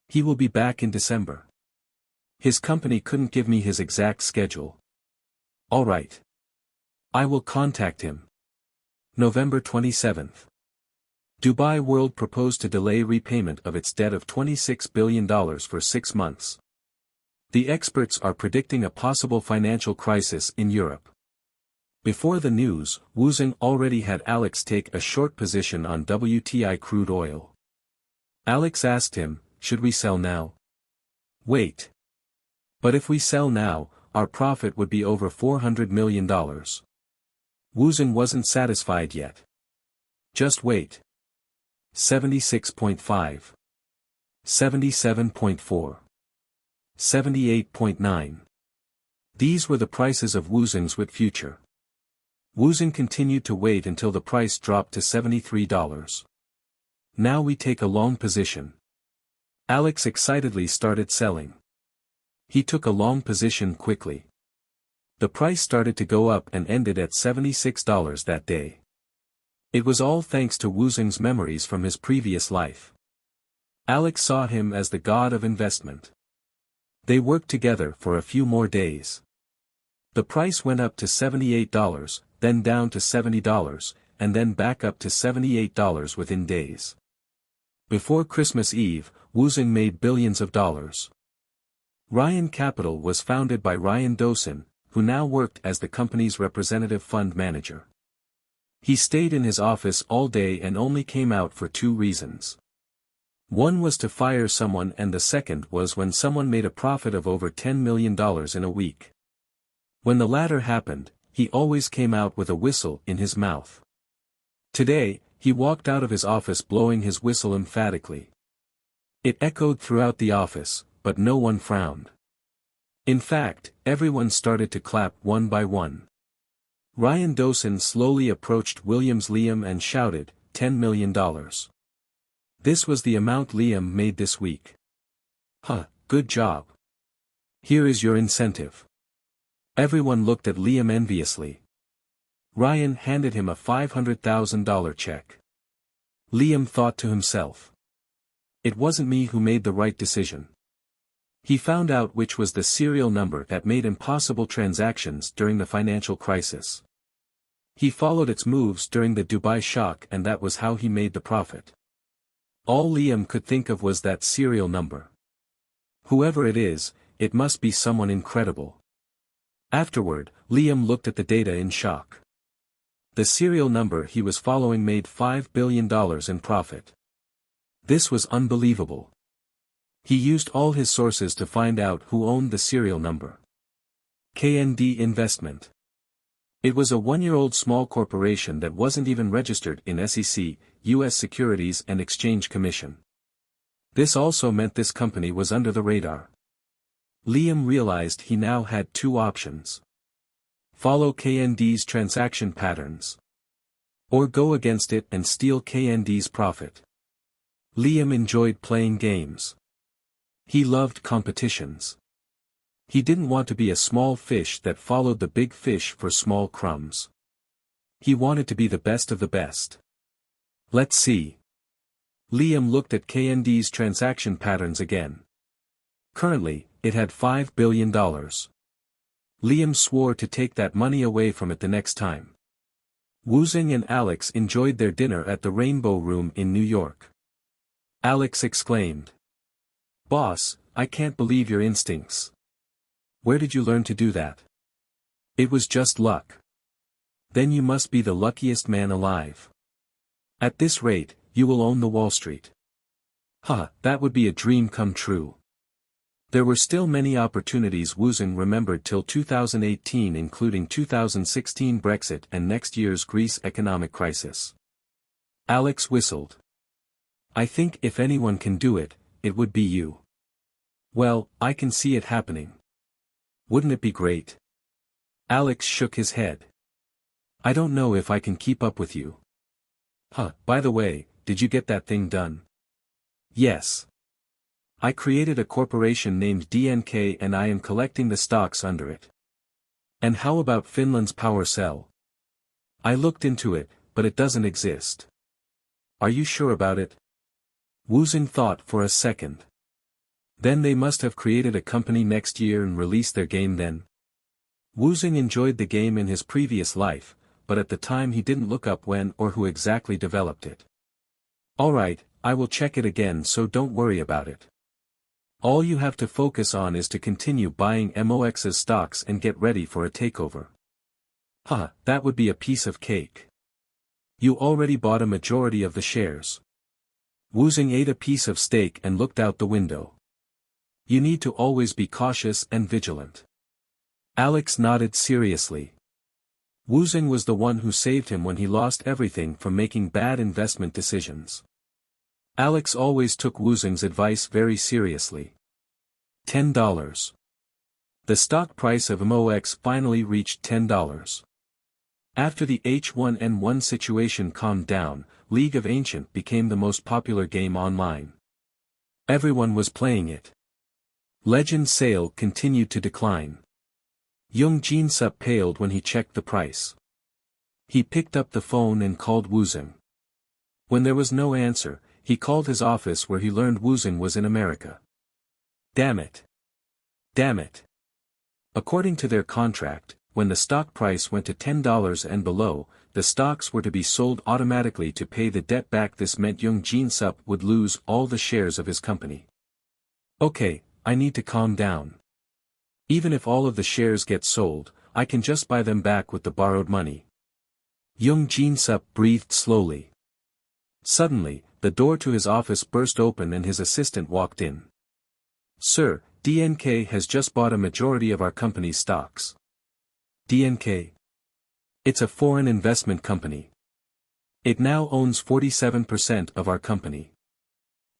He will be back in December. His company couldn't give me his exact schedule. Alright. I will contact him. November 27th. Dubai World proposed to delay repayment of its debt of $26 billion for 6 months. The experts are predicting a possible financial crisis in Europe. Before the news, Woosung already had Alex take a short position on WTI crude oil. Alex asked him, should we sell now? Wait. But if we sell now, our profit would be over $400 million. Woosung wasn't satisfied yet. Just wait. 76.5. 77.4. 78.9. These were the prices of Woosung's WIP future. Woosung continued to wait until the price dropped to $73. Now we take a long position. Alex excitedly started selling. He took a long position quickly. The price started to go up and ended at $76 that day. It was all thanks to Woosung's memories from his previous life. Alex saw him as the god of investment. They worked together for a few more days. The price went up to $78, then down to $70, and then back up to $78 within days. Before Christmas Eve, Woosung made billions of dollars. Ryan Capital was founded by Ryan Dosen, who now worked as the company's representative fund manager. He stayed in his office all day and only came out for two reasons. One was to fire someone and the second was when someone made a profit of over $10 million in a week. When the latter happened, he always came out with a whistle in his mouth. Today, he walked out of his office blowing his whistle emphatically. It echoed throughout the office, but no one frowned. In fact, everyone started to clap one by one. Ryan Dosen slowly approached Williams Liam and shouted, $10 million. This was the amount Liam made this week. Huh, good job. Here is your incentive. Everyone looked at Liam enviously. Ryan handed him a $500,000 check. Liam thought to himself. It wasn't me who made the right decision. He found out which was the serial number that made impossible transactions during the financial crisis. He followed its moves during the Dubai shock and that was how he made the profit. All Liam could think of was that serial number. Whoever it is, it must be someone incredible. Afterward, Liam looked at the data in shock. The serial number he was following made $5 billion in profit. This was unbelievable. He used all his sources to find out who owned the serial number. KND Investment. It was a one-year-old small corporation that wasn't even registered in SEC, U.S. Securities and Exchange Commission. This also meant this company was under the radar. Liam realized he now had two options. Follow KND's transaction patterns. Or go against it and steal KND's profit. Liam enjoyed playing games. He loved competitions. He didn't want to be a small fish that followed the big fish for small crumbs. He wanted to be the best of the best. Let's see. Liam looked at KND's transaction patterns again. Currently, it had $5 billion. Liam swore to take that money away from it the next time. Woosung and Alex enjoyed their dinner at the Rainbow Room in New York. Alex exclaimed. Boss, I can't believe your instincts. Where did you learn to do that? It was just luck. Then you must be the luckiest man alive. At this rate, you will own the Wall Street. Huh, that would be a dream come true. There were still many opportunities Woosung remembered till 2018 including 2016 Brexit and next year's Greece economic crisis. Alex whistled. I think if anyone can do it, it would be you. Well, I can see it happening. Wouldn't it be great? Alex shook his head. I don't know if I can keep up with you. Huh, by the way, did you get that thing done? Yes. I created a corporation named DNK and I am collecting the stocks under it. And how about Finland's power cell? I looked into it, but it doesn't exist. Are you sure about it? Woosung thought for a second. Then they must have created a company next year and released their game then. Woosung enjoyed the game in his previous life, but at the time he didn't look up when or who exactly developed it. Alright, I will check it again so don't worry about it. All you have to focus on is to continue buying MOX's stocks and get ready for a takeover. Huh, that would be a piece of cake. You already bought a majority of the shares. Woosung ate a piece of steak and looked out the window. You need to always be cautious and vigilant. Alex nodded seriously. Woosung was the one who saved him when he lost everything from making bad investment decisions. Alex always took Woosung's advice very seriously. $10. The stock price of MOX finally reached $10. After the H1N1 situation calmed down, League of Ancient became the most popular game online. Everyone was playing it. Legend sale continued to decline. Young Jin Sup paled when he checked the price. He picked up the phone and called Woosung. When there was no answer, he called his office where he learned Woosung was in America. Damn it. Damn it. According to their contract, when the stock price went to $10 and below, the stocks were to be sold automatically to pay the debt back. This meant Young Jin Sup would lose all the shares of his company. Okay, I need to calm down. Even if all of the shares get sold, I can just buy them back with the borrowed money. Young Jin Sup breathed slowly. Suddenly, the door to his office burst open and his assistant walked in. Sir, DNK has just bought a majority of our company's stocks. DNK? It's a foreign investment company. It now owns 47% of our company.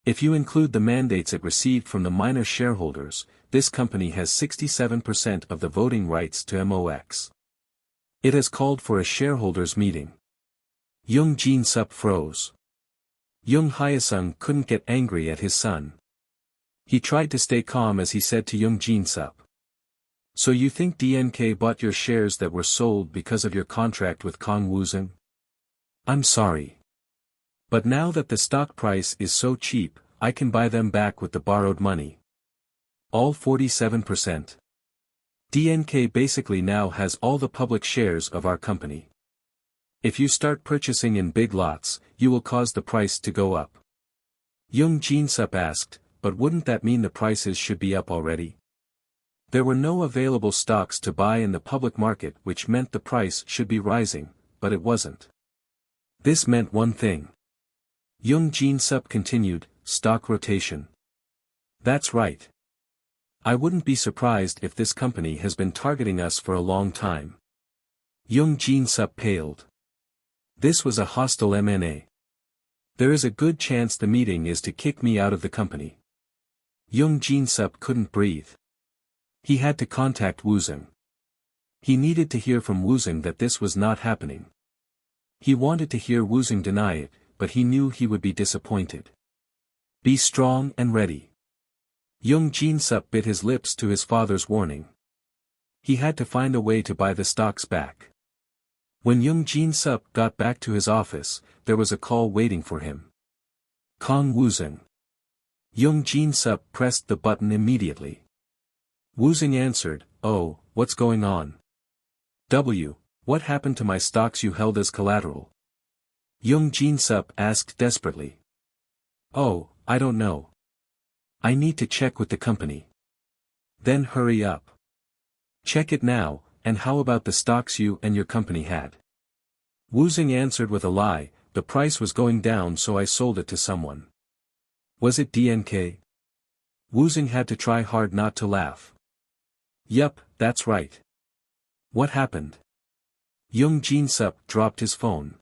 If you include the mandates it received from the minor shareholders, this company has 67% of the voting rights to MOX. It has called for a shareholders meeting. Young Jin Sup froze. Young Hyesung couldn't get angry at his son. He tried to stay calm as he said to Young Jin Sup. So you think DNK bought your shares that were sold because of your contract with Kang Woosung? I'm sorry. But now that the stock price is so cheap, I can buy them back with the borrowed money. All 47%. DNK basically now has all the public shares of our company. If you start purchasing in big lots, you will cause the price to go up. Young Jin Sup asked, but wouldn't that mean the prices should be up already? There were no available stocks to buy in the public market, which meant the price should be rising, but it wasn't. This meant one thing. Young Jin Sup continued, stock rotation. That's right. I wouldn't be surprised if this company has been targeting us for a long time. Young Jin Sup paled. This was a hostile M&A. There is a good chance the meeting is to kick me out of the company. Young Jin Sup couldn't breathe. He had to contact Woosung. He needed to hear from Woosung that this was not happening. He wanted to hear Woosung deny it, but he knew he would be disappointed. Be strong and ready. Young Jin Sup bit his lips to his father's warning. He had to find a way to buy the stocks back. When Young Jin Sup got back to his office, there was a call waiting for him. Kang Woosung. Young Jin Sup pressed the button immediately. Woosung answered, "Oh, what's going on? What happened to my stocks you held as collateral?" Young Jin Sup asked desperately. "Oh, I don't know. I need to check with the company." "Then hurry up. Check it now, and how about the stocks you and your company had?" Woosung answered with a lie, "The price was going down so I sold it to someone." "Was it DNK?" Woosung had to try hard not to laugh. "Yup, that's right." "What happened?" Young Jin Sup dropped his phone.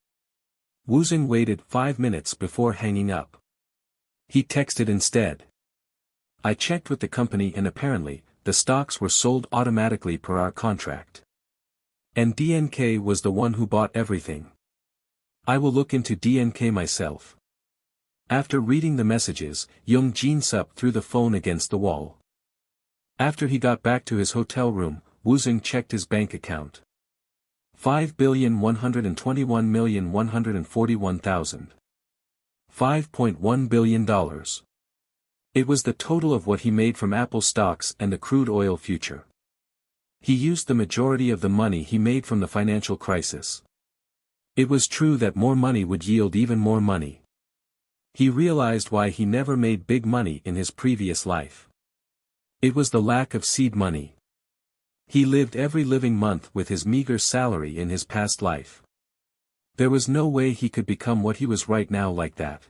Woosung waited 5 minutes before hanging up. He texted instead. "I checked with the company and apparently, the stocks were sold automatically per our contract. And DNK was the one who bought everything. I will look into DNK myself." After reading the messages, Young Jin Sup threw the phone against the wall. After he got back to his hotel room, Woosung checked his bank account. $5,121,141,000. $5.1 billion. It was the total of what he made from Apple stocks and the crude oil future. He used the majority of the money he made from the financial crisis. It was true that more money would yield even more money. He realized why he never made big money in his previous life. It was the lack of seed money. He lived every living month with his meager salary in his past life. There was no way he could become what he was right now like that.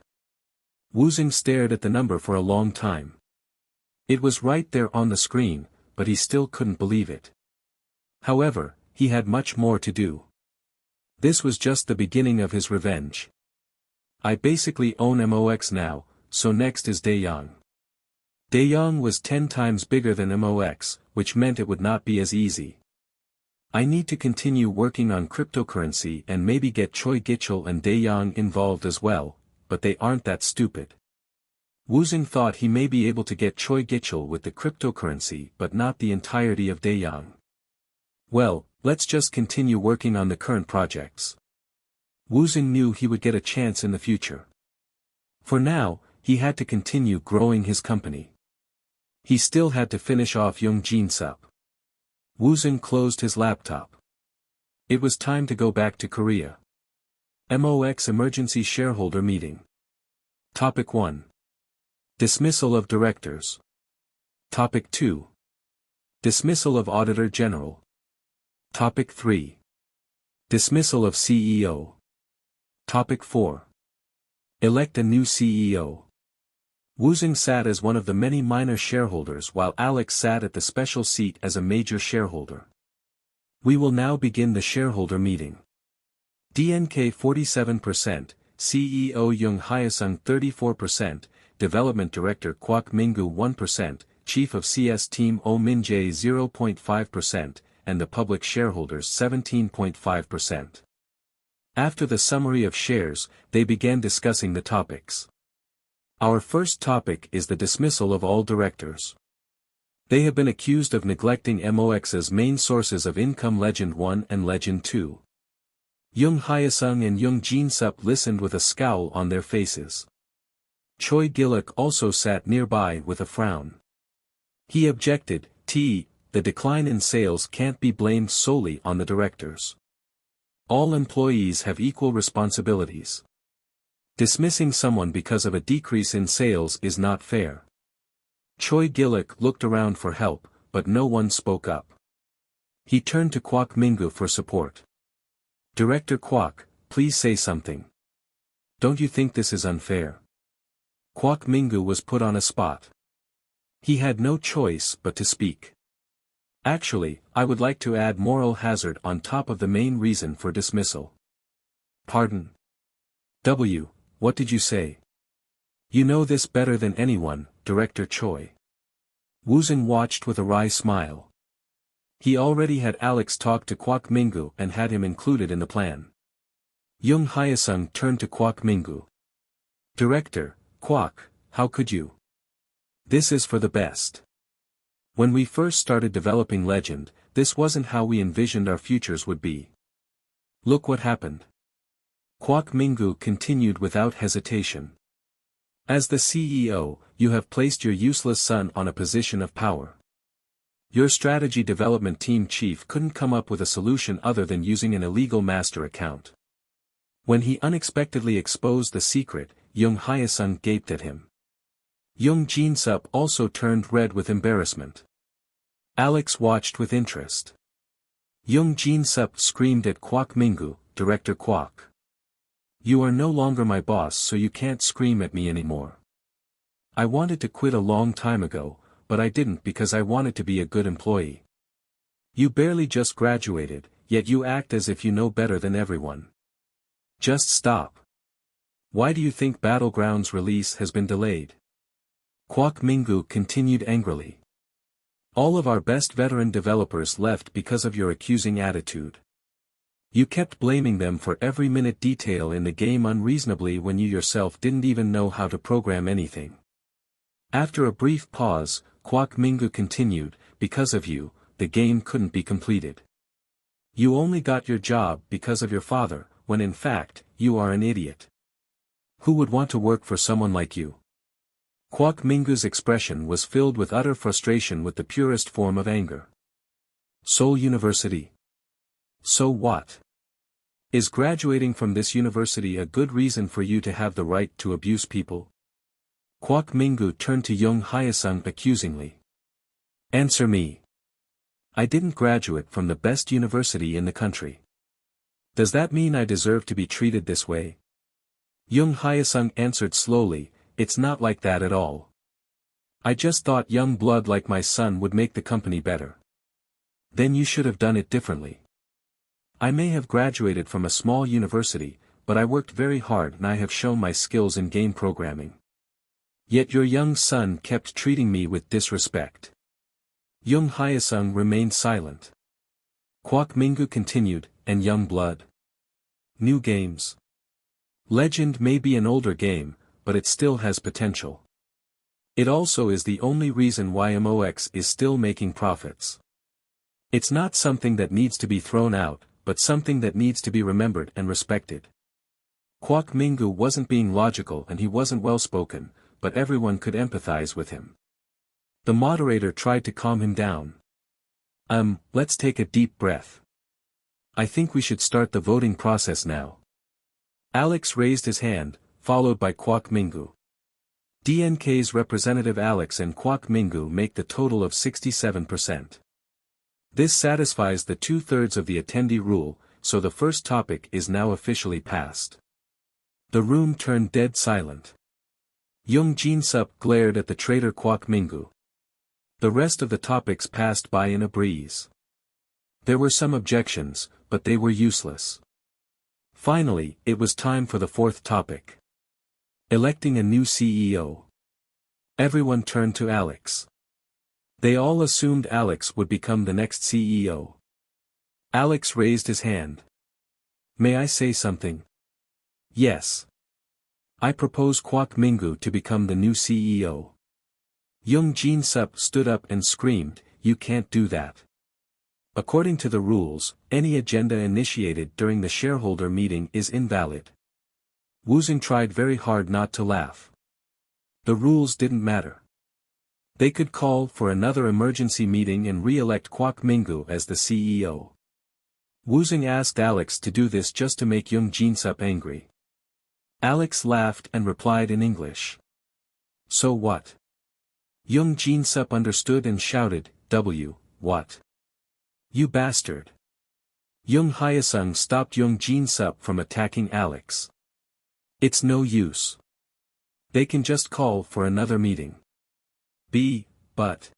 Woosung stared at the number for a long time. It was right there on the screen, but he still couldn't believe it. However, he had much more to do. This was just the beginning of his revenge. "I basically own MOX now, so next is Daeyang." Daeyang was 10 times bigger than MOX, which meant it would not be as easy. "I need to continue working on cryptocurrency and maybe get Choi Gichul and Daeyang involved as well, but they aren't that stupid. Woosung thought he may be able to get Choi Gichul with the cryptocurrency but not the entirety of Daeyang. Well, let's just continue working on the current projects. Woosung knew he would get a chance in the future. For now, he had to continue growing his company. He still had to finish off Young Jin Sup. Woosung closed his laptop. It was time to go back to Korea. MOX Emergency Shareholder Meeting. Topic 1. Dismissal of Directors. Topic 2. Dismissal of Auditor General. Topic 3. Dismissal of CEO. Topic 4. Elect a new CEO. Woosung sat as one of the many minor shareholders while Alex sat at the special seat as a major shareholder. We will now begin the shareholder meeting. DNK 47%, CEO Young Hyesung 34%, Development Director Kwak Minggu 1%, Chief of CS Team Oh Min Jae 0.5%, and the public shareholders 17.5%. After the summary of shares, they began discussing the topics. Our first topic is the dismissal of all directors. They have been accused of neglecting MOX's main sources of income Legend 1 and Legend 2. Young Hyesung and Young Jin Sup listened with a scowl on their faces. Choi Giluk also sat nearby with a frown. He objected, the decline in sales can't be blamed solely on the directors. All employees have equal responsibilities. Dismissing someone because of a decrease in sales is not fair. Choi Giluk looked around for help, but no one spoke up. He turned to Kwak Minggu for support. Director Kwak, please say something. Don't you think this is unfair? Kwak Minggu was put on a spot. He had no choice but to speak. Actually, I would like to add moral hazard on top of the main reason for dismissal. Pardon? What did you say? You know this better than anyone, Director Choi. Woosung watched with a wry smile. He already had Alex talk to Kwak Minggu and had him included in the plan. Young Hyesung turned to Kwak Minggu. Director, Kwak, how could you? This is for the best. When we first started developing Legend, this wasn't how we envisioned our futures would be. Look what happened. Kwak Minggu continued without hesitation. As the CEO, you have placed your useless son on a position of power. Your strategy development team chief couldn't come up with a solution other than using an illegal master account. When he unexpectedly exposed the secret, Young Hyesung gaped at him. Young Jin Sup also turned red with embarrassment. Alex watched with interest. Young Jin Sup screamed at Kwak Minggu, Director Kwak. You are no longer my boss, so you can't scream at me anymore. I wanted to quit a long time ago, but I didn't because I wanted to be a good employee. You barely just graduated, yet you act as if you know better than everyone. Just stop. Why do you think Battlegrounds release has been delayed? Kwak Minggu continued angrily. All of our best veteran developers left because of your accusing attitude. You kept blaming them for every minute detail in the game unreasonably when you yourself didn't even know how to program anything. After a brief pause, Kwak Minggu continued, because of you, the game couldn't be completed. You only got your job because of your father, when in fact, you are an idiot. Who would want to work for someone like you? Kwak Minggu's expression was filled with utter frustration with the purest form of anger. Seoul University. So what? Is graduating from this university a good reason for you to have the right to abuse people? Kwak Minggu turned to Young Hyesung accusingly. Answer me. I didn't graduate from the best university in the country. Does that mean I deserve to be treated this way? Young Hyesung answered slowly, it's not like that at all. I just thought young blood like my son would make the company better. Then you should have done it differently. I may have graduated from a small university, but I worked very hard and I have shown my skills in game programming. Yet your young son kept treating me with disrespect. Young Hyesung remained silent. Kwak Minggu continued, and young blood. New games. Legend may be an older game, but it still has potential. It also is the only reason why MOX is still making profits. It's not something that needs to be thrown out, but something that needs to be remembered and respected. Kwok Mingu wasn't being logical and he wasn't well-spoken, but everyone could empathize with him. The moderator tried to calm him down. Let's take a deep breath. I think we should start the voting process now. Alex raised his hand, followed by Kwok Mingu. DNK's representative Alex and Kwok Mingu make the total of 67%. This satisfies the 2/3 of the attendee rule, so the first topic is now officially passed. The room turned dead silent. Young Jin-sup glared at the traitor Kwok Mingu. The rest of the topics passed by in a breeze. There were some objections, but they were useless. Finally, it was time for the fourth topic. Electing a new CEO. Everyone turned to Alex. They all assumed Alex would become the next CEO. Alex raised his hand. May I say something? Yes. I propose Kwok Mingu to become the new CEO. Young Jin-sup stood up and screamed, "You can't do that." According to the rules, any agenda initiated during the shareholder meeting is invalid. Woosung tried very hard not to laugh. The rules didn't matter. They could call for another emergency meeting and re-elect Kwok Mingu as the CEO. Woosung asked Alex to do this just to make Young Jin-sup angry. Alex laughed and replied in English. So what? Young Jin-sup understood and shouted, what? You bastard. Young Hyesung stopped Young Jin-sup from attacking Alex. It's no use. They can just call for another meeting. But.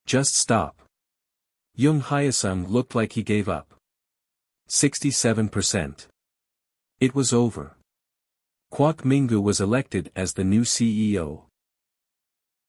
Just stop. Young Hyesung looked like he gave up. 67%. It was over. Kwok Mingu was elected as the new CEO.